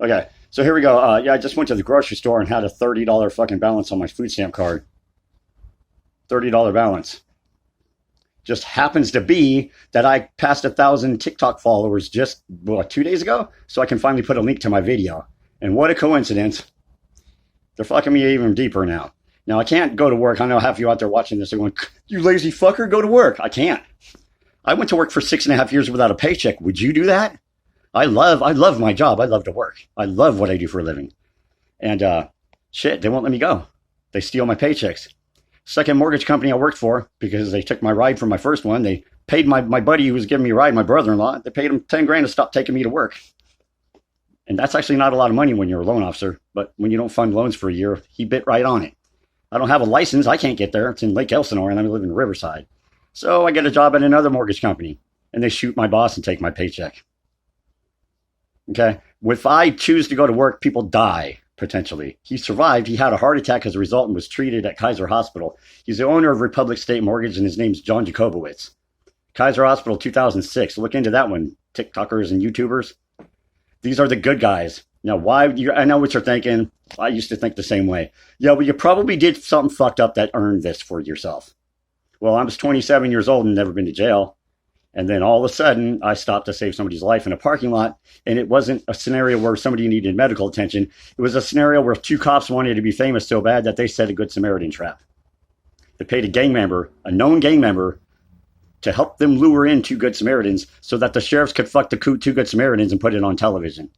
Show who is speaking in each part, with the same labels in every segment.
Speaker 1: Okay, so here we go. Yeah, I just went to the grocery store and had a $30 fucking balance on my food stamp card. $30 balance. Just happens to be that I passed 1,000 TikTok followers just, what, 2 days ago? So I can finally put a link to my video. And what a coincidence. They're fucking me even deeper now. Now, I can't go to work. I know half of you out there watching this are going, you lazy fucker, go to work. I can't. I went to work for 6.5 years without a paycheck. Would you do that? I love my job. I love to work. I love what I do for a living. And shit, they won't let me go. They steal my paychecks. Second mortgage company I worked for, because they took my ride from my first one, they paid my buddy who was giving me a ride, my brother-in-law, they paid him 10 grand to stop taking me to work. And that's actually not a lot of money when you're a loan officer, but when you don't fund loans for a year, he bit right on it. I don't have a license. I can't get there. It's in Lake Elsinore, and I live in Riverside. So I get a job at another mortgage company, and they shoot my boss and take my paycheck. Okay? If I choose to go to work, people die, potentially. He survived. He had a heart attack as a result and was treated at Kaiser Hospital. He's the owner of Republic State Mortgage, and his name's John Jacobowitz. Kaiser Hospital, 2006. Look into that one, TikTokers and YouTubers. These are the good guys. Now, I know what you're thinking. I used to think the same way. Yeah, well, you probably did something fucked up that earned this for yourself. Well, I was 27 years old and never been to jail. And then all of a sudden, I stopped to save somebody's life in a parking lot. And it wasn't a scenario where somebody needed medical attention. It was a scenario where two cops wanted to be famous so bad that they set a Good Samaritan trap. They paid a gang member, a known gang member, to help them lure in two Good Samaritans so that the sheriffs could fuck the two Good Samaritans and put it on television.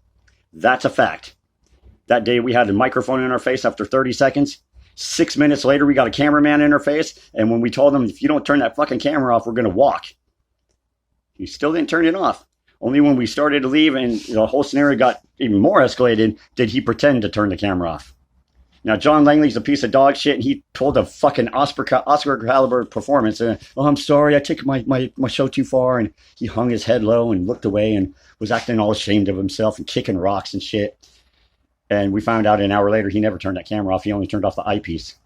Speaker 1: That's a fact. That day we had a microphone in our face after 30 seconds. 6 minutes later, we got a cameraman in our face. And when we told them, if you don't turn that fucking camera off, we're going to walk. He still didn't turn it off. Only when we started to leave and the whole scenario got even more escalated, did he pretend to turn the camera off. Now, John Langley's a piece of dog shit, and he pulled a fucking Oscar caliber performance. And, oh, I'm sorry, I took my show too far. And he hung his head low and looked away and was acting all ashamed of himself and kicking rocks and shit. And we found out an hour later he never turned that camera off. He only turned off the eyepiece.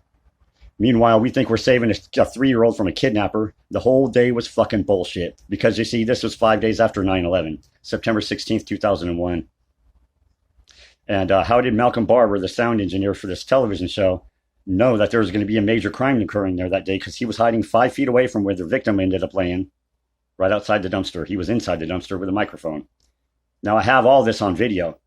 Speaker 1: Meanwhile, we think we're saving a 3-year-old from a kidnapper. The whole day was fucking bullshit. Because, you see, this was 5 days after 9/11, September 16th, 2001. And how did Malcolm Barber, the sound engineer for this television show, know that there was going to be a major crime occurring there that day? Because he was hiding 5 feet away from where the victim ended up laying, right outside the dumpster. He was inside the dumpster with a microphone. Now, I have all this on video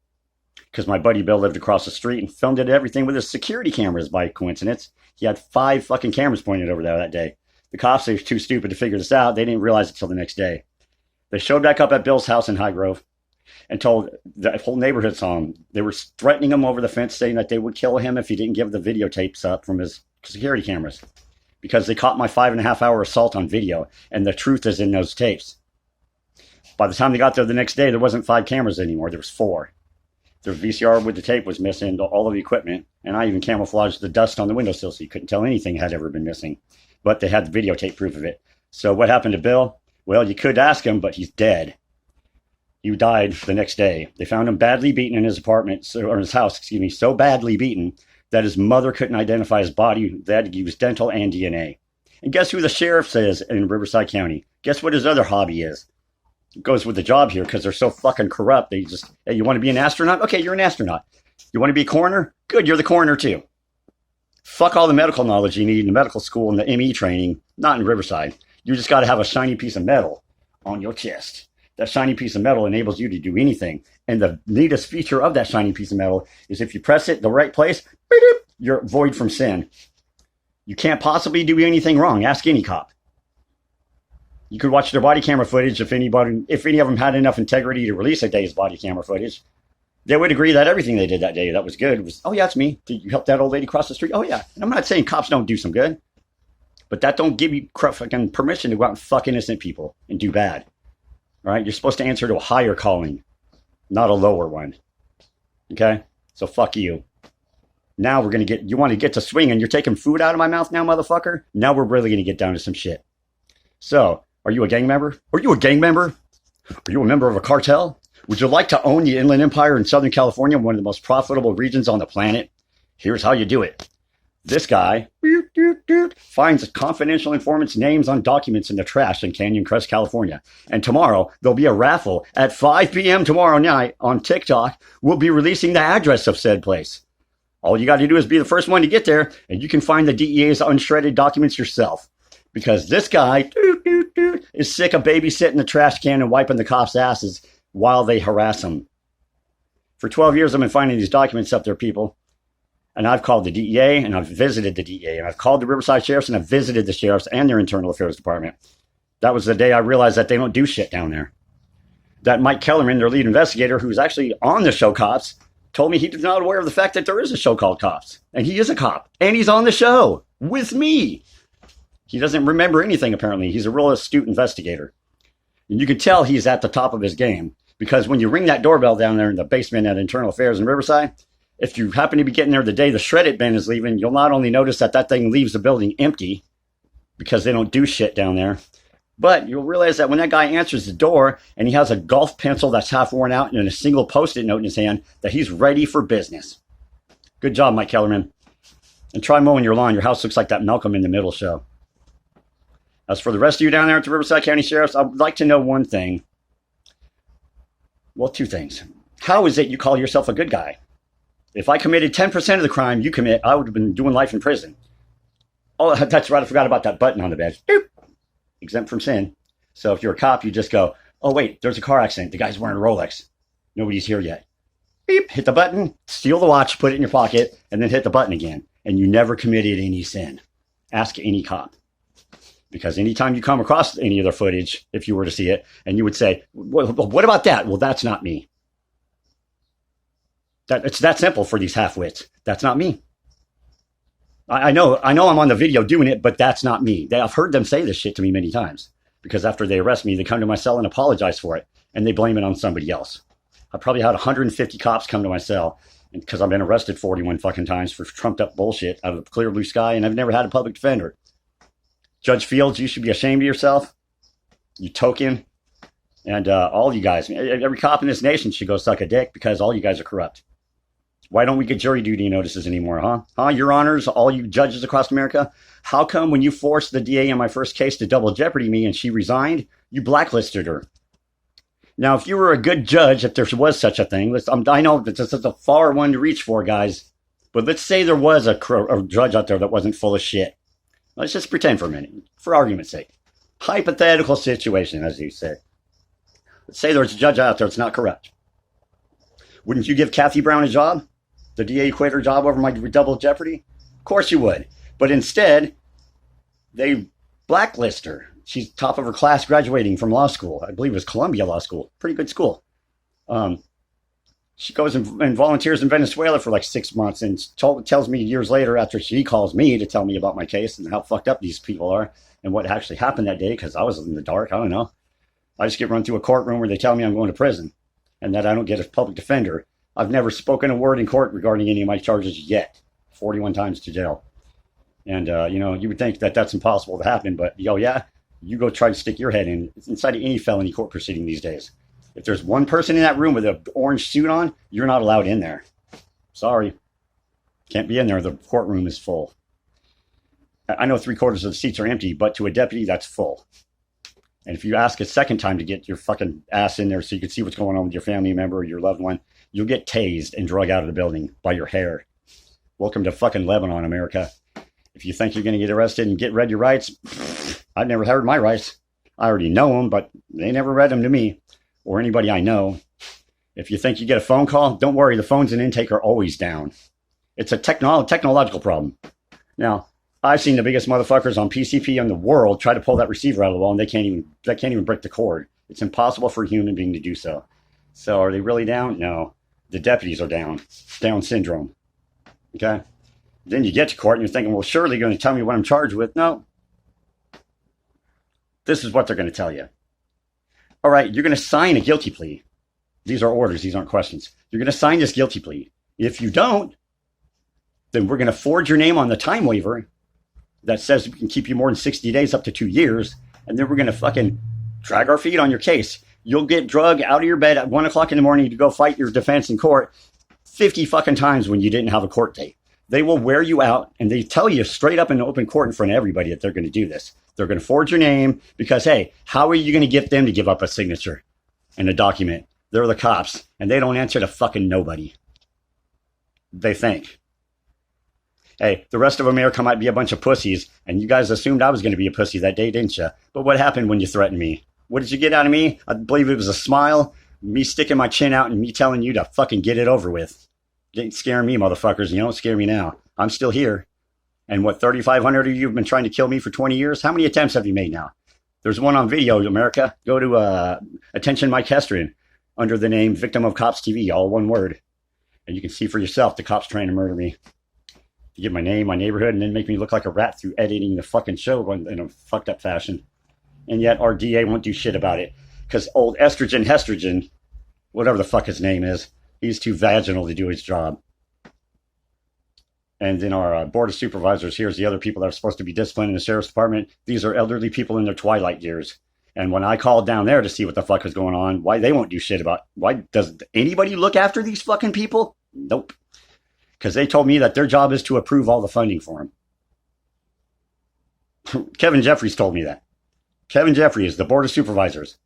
Speaker 1: because my buddy Bill lived across the street and filmed it everything with his security cameras by coincidence. He had 5 fucking cameras pointed over there that day. The cops, they were too stupid to figure this out. They didn't realize it till the next day. They showed back up at Bill's house in Highgrove and told the whole neighborhood saw him. They were threatening him over the fence, saying that they would kill him if he didn't give the videotapes up from his security cameras, because they caught my 5.5-hour assault on video, and the truth is in those tapes. By the time they got there the next day, there wasn't 5 cameras anymore. There was 4. The VCR with the tape was missing, all of the equipment, and I even camouflaged the dust on the windowsill so you couldn't tell anything had ever been missing. But they had the videotape proof of it. So what happened to Bill? Well, you could ask him, but he's dead. He died the next day. They found him badly beaten in his apartment, or his house, so badly beaten that his mother couldn't identify his body. They had to use dental and DNA. And guess who the sheriff is in Riverside County? Guess what his other hobby is? It goes with the job here because they're so fucking corrupt. They just, hey, you want to be an astronaut? Okay, you're an astronaut. You want to be a coroner? Good, you're the coroner too. Fuck all the medical knowledge you need in the medical school and the ME training, not in Riverside. You just got to have a shiny piece of metal on your chest. That shiny piece of metal enables you to do anything. And the neatest feature of that shiny piece of metal is if you press it the right place, you're void from sin. You can't possibly do anything wrong. Ask any cop. You could watch their body camera footage if any of them had enough integrity to release a day's body camera footage. They would agree that everything they did that day that was good was, oh yeah, it's me. Did you help that old lady cross the street? Oh yeah. And I'm not saying cops don't do some good, but that don't give you fucking permission to go out and fuck innocent people and do bad. All right, you're supposed to answer to a higher calling, not a lower one. Okay, so fuck you. Now we're gonna you want to get to swinging. You're taking food out of my mouth now, motherfucker. Now we're really gonna get down to some shit. So, are you a gang member? Are you a gang member? Are you a member of a cartel? Would you like to own the Inland Empire in Southern California, one of the most profitable regions on the planet? Here's how you do it. This guy finds confidential informants' names on documents in the trash in Canyon Crest, California. And tomorrow, there'll be a raffle at 5 p.m. tomorrow night on TikTok. We'll be releasing the address of said place. All you got to do is be the first one to get there, and you can find the DEA's unshredded documents yourself. Because this guy is sick of babysitting the trash can and wiping the cops' asses while they harass him. For 12 years, I've been finding these documents up there, people. And I've called the DEA, and I've visited the DEA, and I've called the Riverside Sheriffs, and I've visited the sheriffs and their internal affairs department. That was the day I realized that they don't do shit down there. That Mike Kellerman, their lead investigator, who's actually on the show Cops, told me he was not aware of the fact that there is a show called Cops. And he is a cop. And he's on the show with me. He doesn't remember anything, apparently. He's a real astute investigator. And you can tell he's at the top of his game. Because when you ring that doorbell down there in the basement at Internal Affairs in Riverside, if you happen to be getting there the day the shredded bin is leaving, you'll not only notice that that thing leaves the building empty, because they don't do shit down there, but you'll realize that when that guy answers the door and he has a golf pencil that's half worn out and a single Post-it note in his hand, that he's ready for business. Good job, Mike Kellerman. And try mowing your lawn. Your house looks like that Malcolm in the Middle show. As for the rest of you down there at the Riverside County Sheriff's, I would like to know one thing. Well, two things. How is it you call yourself a good guy? If I committed 10% of the crime you commit, I would have been doing life in prison. Oh, that's right. I forgot about that button on the badge. Boop. Exempt from sin. So if you're a cop, you just go, oh, wait, there's a car accident. The guy's wearing a Rolex. Nobody's here yet. Beep. Hit the button, steal the watch, put it in your pocket, and then hit the button again. And you never committed any sin. Ask any cop. Because anytime you come across any of their footage, if you were to see it, and you would say, what about that? Well, that's not me. It's that simple for these half-wits. That's not me. I know I'm on the video doing it, but that's not me. I've heard them say this shit to me many times. Because after they arrest me, they come to my cell and apologize for it. And they blame it on somebody else. I probably had 150 cops come to my cell. Because I've been arrested 41 fucking times for trumped up bullshit out of the clear blue sky. And I've never had a public defender. Judge Fields, you should be ashamed of yourself. You token. And all you guys, every cop in this nation should go suck a dick because all you guys are corrupt. Why don't we get jury duty notices anymore, huh? Your honors, all you judges across America, how come when you forced the DA in my first case to double jeopardy me and she resigned, you blacklisted her? Now, if you were a good judge, if there was such a thing, I know that this is a far one to reach for, guys, but let's say there was a judge out there that wasn't full of shit. Let's just pretend for a minute, for argument's sake. Hypothetical situation, as you said. Let's say there's a judge out there that's not corrupt. Wouldn't you give Kathy Brown a job? The DA quit her job over my double jeopardy? Of course you would. But instead, they blacklist her. She's top of her class graduating from law school. I believe it was Columbia Law School. Pretty good school. She goes and volunteers in Venezuela for like 6 months and tells me years later after she calls me to tell me about my case and how fucked up these people are and what actually happened that day because I was in the dark. I don't know. I just get run through a courtroom where they tell me I'm going to prison and that I don't get a public defender. I've never spoken a word in court regarding any of my charges yet. 41 times to jail. And, you would think that that's impossible to happen, but, yeah, you go try to stick your head inside of any felony court proceeding these days. If there's one person in that room with an orange suit on, you're not allowed in there. Sorry. Can't be in there. The courtroom is full. I know 3/4 of the seats are empty, but to a deputy, that's full. And if you ask a second time to get your fucking ass in there so you can see what's going on with your family member or your loved one, you'll get tased and drug out of the building by your hair. Welcome to fucking Lebanon, America. If you think you're going to get arrested and get read your rights, I've never heard my rights. I already know them, but they never read them to me or anybody I know. If you think you get a phone call, don't worry. The phones and intake are always down. It's a technological problem. Now, I've seen the biggest motherfuckers on PCP in the world try to pull that receiver out of the wall, and they can't even break the cord. It's impossible for a human being to do so. So are they really down? No. The deputies are down. Down syndrome. Okay? Then you get to court and you're thinking, well, surely you're going to tell me what I'm charged with. No. This is what they're going to tell you. All right, you're going to sign a guilty plea. These are orders. These aren't questions. You're going to sign this guilty plea. If you don't, then we're going to forge your name on the time waiver that says we can keep you more than 60 days up to 2 years. And then we're going to fucking drag our feet on your case. You'll get drugged out of your bed at 1 o'clock in the morning to go fight your defense in court 50 fucking times when you didn't have a court date. They will wear you out, and they tell you straight up in open court in front of everybody that they're going to do this. They're going to forge your name because, hey, how are you going to get them to give up a signature and a document? They're the cops, and they don't answer to fucking nobody. They think. Hey, the rest of America might be a bunch of pussies, and you guys assumed I was going to be a pussy that day, didn't you? But what happened when you threatened me? What did you get out of me? I believe it was a smile, me sticking my chin out, and me telling you to fucking get it over with. You ain't scaring me, motherfuckers. You don't scare me now. I'm still here. And what, 3,500 of you have been trying to kill me for 20 years? How many attempts have you made now? There's one on video, America. Go to Attention Mike Hestrian under the name Victim of Cops TV, all one word. And you can see for yourself the cops trying to murder me. To get my name, my neighborhood, and then make me look like a rat through editing the fucking show in a fucked up fashion. And yet our DA won't do shit about it. Because old Hestrian, whatever the fuck his name is, he's too vaginal to do his job. And then our board of supervisors, here's the other people that are supposed to be disciplined in the sheriff's department. These are elderly people in their twilight years. And when I called down there to see what the fuck was going on, why they won't do shit about, why does anybody look after these fucking people? Nope. Because they told me that their job is to approve all the funding for them. Kevin Jeffries told me that. Kevin Jeffries, the board of supervisors.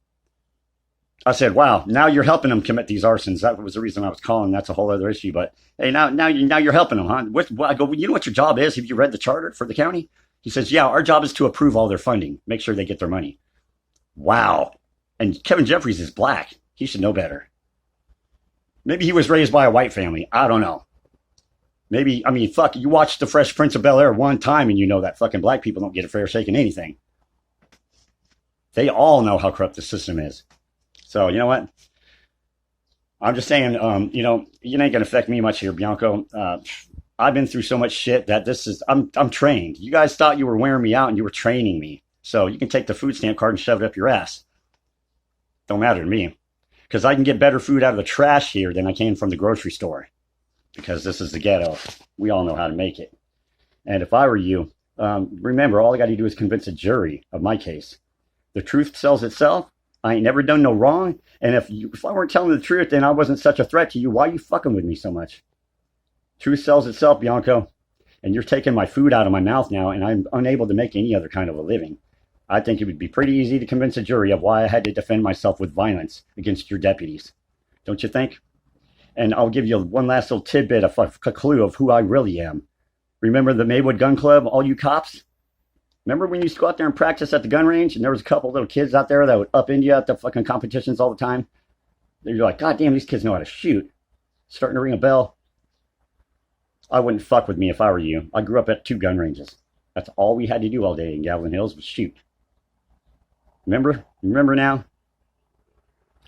Speaker 1: I said, wow, now you're helping them commit these arsons. That was the reason I was calling. That's a whole other issue. But hey, now you're helping them, huh? I go, you know what your job is? Have you read the charter for the county? He says, yeah, our job is to approve all their funding, make sure they get their money. Wow. And Kevin Jeffries is black. He should know better. Maybe he was raised by a white family. I don't know. Maybe, I mean, fuck, you watched The Fresh Prince of Bel-Air one time and you know that fucking black people don't get a fair shake in anything. They all know how corrupt the system is. So, you know what? I'm just saying, you know, it ain't going to affect me much here, Bianco. I've been through so much shit that I'm trained. You guys thought you were wearing me out and you were training me. So you can take the food stamp card and shove it up your ass. Don't matter to me. Because I can get better food out of the trash here than I can from the grocery store. Because this is the ghetto. We all know how to make it. And if I were you, remember, all I got to do is convince a jury of my case. The truth sells itself. I ain't never done no wrong. And if I weren't telling the truth, then I wasn't such a threat to you. Why are you fucking with me so much? Truth sells itself, Bianco. And you're taking my food out of my mouth now, and I'm unable to make any other kind of a living. I think it would be pretty easy to convince a jury of why I had to defend myself with violence against your deputies. Don't you think? And I'll give you one last little tidbit of a clue of who I really am. Remember the Maywood Gun Club, all you cops? Remember when you used to go out there and practice at the gun range and there was a couple little kids out there that would upend you at the fucking competitions all the time? You're like, God damn, these kids know how to shoot. Starting to ring a bell. I wouldn't fuck with me if I were you. I grew up at 2 gun ranges. That's all we had to do all day in Gavilan Hills was shoot. Remember? Remember now?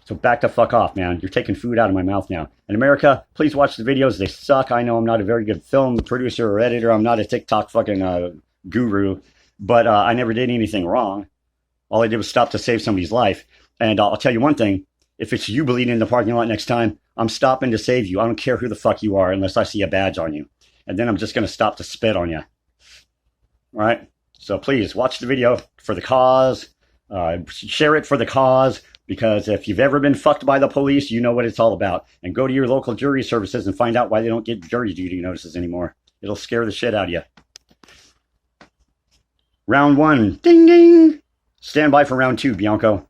Speaker 1: So back the fuck off, man. You're taking food out of my mouth now. And America, please watch the videos. They suck. I know I'm not a very good film producer or editor. I'm not a TikTok fucking guru. But I never did anything wrong. All I did was stop to save somebody's life. And I'll tell you one thing. If it's you bleeding in the parking lot next time, I'm stopping to save you. I don't care who the fuck you are unless I see a badge on you. And then I'm just going to stop to spit on you. All right? So please watch the video for the cause. Share it for the cause. Because if you've ever been fucked by the police, you know what it's all about. And go to your local jury services and find out why they don't get jury duty notices anymore. It'll scare the shit out of you. Round 1. Ding, ding. Stand by for round 2, Bianco.